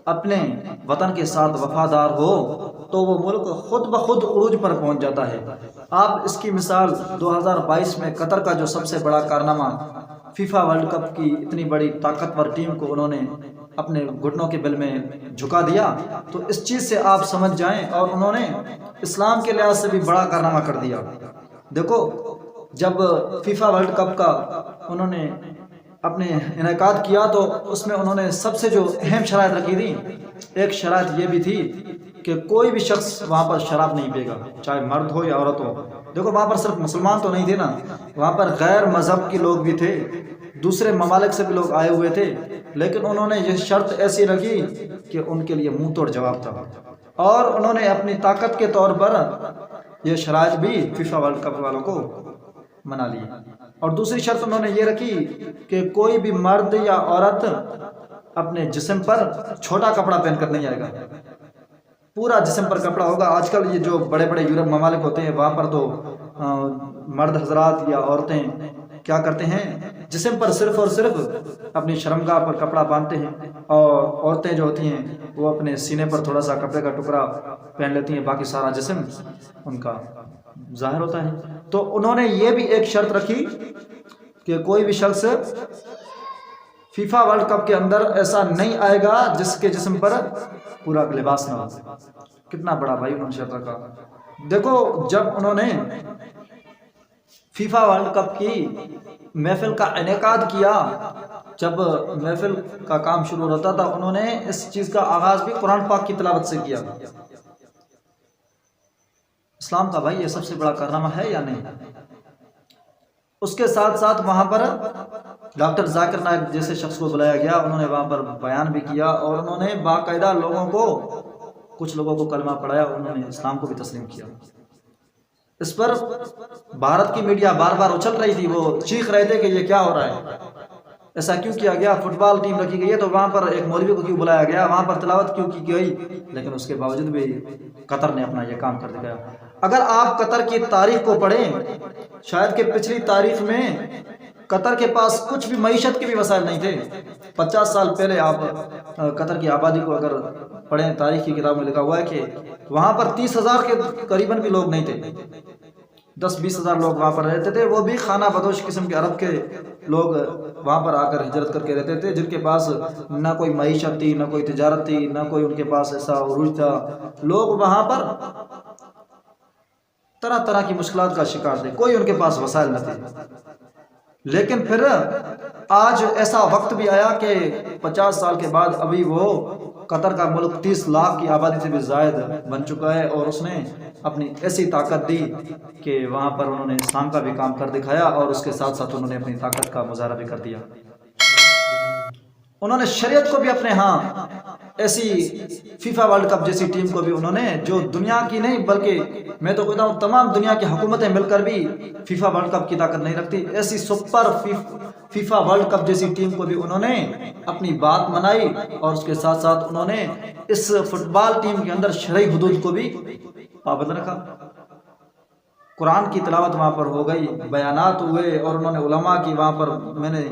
اپنے وطن کے ساتھ وفادار ہو تو وہ ملک خود بخود عروج پر پہنچ جاتا ہے۔ آپ اس کی مثال 2022 میں قطر کا جو سب سے بڑا کارنامہ فیفا ورلڈ کپ کی اتنی بڑی طاقتور ٹیم کو انہوں نے اپنے گھٹنوں کے بل میں جھکا دیا، تو اس چیز سے آپ سمجھ جائیں، اور انہوں نے اسلام کے لحاظ سے بھی بڑا کارنامہ کر دیا۔ دیکھو، جب فیفا ورلڈ کپ کا انہوں نے اپنے انعقاد کیا تو اس میں انہوں نے سب سے جو اہم شرائط رکھی تھی، ایک شرائط یہ بھی تھی کہ کوئی بھی شخص وہاں پر شراب نہیں پے گا، چاہے مرد ہو یا عورت ہو۔ دیکھو، وہاں پر صرف مسلمان تو نہیں تھے نا، وہاں پر غیر مذہب کے لوگ بھی تھے، دوسرے ممالک سے بھی لوگ آئے ہوئے تھے، لیکن انہوں نے یہ شرط ایسی رکھی کہ ان کے لیے منہ توڑ جواب تھا، اور انہوں نے اپنی طاقت کے طور پر یہ شرائط بھی فیفا ورلڈ کپ والوں کو منا لی۔ اور دوسری شرط انہوں نے یہ رکھی کہ کوئی بھی مرد یا عورت اپنے جسم پر چھوٹا کپڑا پہن کر نہیں آئے گا، پورا جسم پر کپڑا ہوگا۔ آج کل یہ جو بڑے بڑے یورپ ممالک ہوتے ہیں، وہاں پر تو مرد حضرات یا عورتیں کیا کرتے ہیں، جسم پر صرف اور صرف اپنی شرمگاہ پر کپڑا باندھتے ہیں، اور عورتیں جو ہوتی ہیں وہ اپنے سینے پر تھوڑا سا کپڑے کا ٹکڑا پہن لیتی ہیں، باقی سارا جسم ان کا ظاہر ہوتا ہے۔ تو انہوں نے یہ بھی ایک شرط رکھی کہ کوئی بھی شخص فیفا ورلڈ کپ کے اندر ایسا نہیں آئے گا جس کے جسم پر پورا لباس نہ ہو۔ کتنا بڑا بھائی انہوں نے شرط رکھا۔ دیکھو، جب انہوں نے فیفا ورلڈ کپ کی محفل کا انعقاد کیا، جب محفل کا کام شروع ہوتا تھا، انہوں نے اس چیز کا آغاز بھی قرآن پاک کی تلاوت سے کیا۔ اسلام کا بھائی یہ سب سے بڑا کارنامہ ہے یا نہیں؟ اس کے ساتھ ساتھ وہاں پر ڈاکٹر ذاکر نائک جیسے شخص کو بلایا گیا، انہوں نے وہاں پر بیان بھی کیا، اور انہوں نے باقاعدہ لوگوں کو، کچھ لوگوں کو کلمہ پڑھایا، انہوں نے اسلام کو بھی تسلیم کیا۔ اس پر بھارت کی میڈیا بار بار اچھل رہی تھی، وہ چیخ رہے تھے کہ یہ کیا ہو رہا ہے، ایسا کیوں کیا گیا، فٹ بال ٹیم رکھی گئی ہے تو وہاں پر ایک مولوی کو کیوں بلایا گیا، وہاں پر تلاوت کیوں کی گئی، لیکن اس کے باوجود بھی قطر نے اپنا یہ کام کر دکھایا۔ اگر آپ قطر کی تاریخ کو پڑھیں، شاید کہ پچھلی تاریخ میں قطر کے پاس کچھ بھی معیشت کے بھی وسائل نہیں تھے۔ 50 سال پہلے آپ قطر کی آبادی کو اگر پڑھیں، تاریخ کی کتاب میں لکھا ہوا ہے کہ وہاں پر 30,000 کے قریباً بھی لوگ نہیں تھے، 10-20 ہزار لوگ وہاں پر رہتے تھے، وہ بھی خانہ بدوش قسم کے عرب کے لوگ وہاں پر آ کر ہجرت کر کے رہتے تھے، جن کے پاس نہ کوئی معیشت تھی، نہ کوئی تجارت تھی، نہ کوئی ان کے پاس ایسا عروج تھا۔ لوگ وہاں پر طرح طرح کی مشکلات کا شکار تھے، کوئی ان کے پاس وسائل نہ تھے۔ لیکن پھر آج ایسا وقت بھی آیا کہ 50 سال کے بعد ابھی وہ قطر کا ملک 30 لاکھ کی آبادی سے بھی زائد بن چکا ہے، اور اس نے اپنی ایسی طاقت دی کہ وہاں پر انہوں نے اسلام کا بھی کام کر دکھایا، اور اس کے ساتھ ساتھ انہوں نے اپنی طاقت کا مظاہرہ بھی کر دیا۔ انہوں نے شریعت کو بھی اپنے ہاں، ایسی فیفا ورلڈ کپ جیسی ٹیم کو بھی انہوں نے، جو دنیا کی نہیں بلکہ میں تو کہتا ہوں تمام دنیا کی حکومتیں مل کر بھی فیفا ورلڈ کپ کی طاقت نہیں رکھتی، ایسی سپر فیفا ورلڈ کپ جیسی ٹیم کو بھی انہوں نے اپنی بات منائی، اور اس کے ساتھ ساتھ انہوں نے اس فٹ بال ٹیم کے اندر شرعی حدود کو بھی پابند رکھا۔ قرآن کی تلاوت وہاں پر ہو گئی، بیانات ہوئے، اور انہوں نے علماء کی وہاں پر، میں نے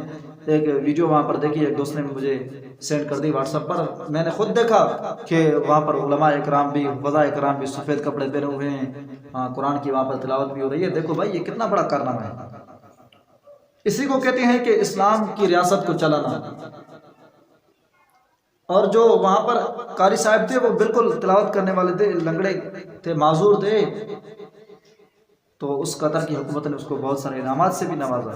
ایک ویڈیو وہاں پر دیکھی، ایک دوست نے مجھے سینڈ کر دی واٹس ایپ پر، میں نے خود دیکھا کہ وہاں پر علماء اکرام بھی، حفظاء اکرام بھی سفید کپڑے پہنے ہوئے ہیں، قرآن کی وہاں پر تلاوت بھی ہو رہی ہے۔ دیکھو بھائی، یہ کتنا بڑا کارنامہ ہے، اسی کو کہتے ہیں کہ اسلام کی ریاست کو چلانا۔ اور جو وہاں پر قاری صاحب تھے، وہ بالکل تلاوت کرنے والے تھے، لنگڑے تھے، معذور تھے، تو اس قطر کی حکومت نے اس کو بہت سارے انعامات سے بھی نوازا۔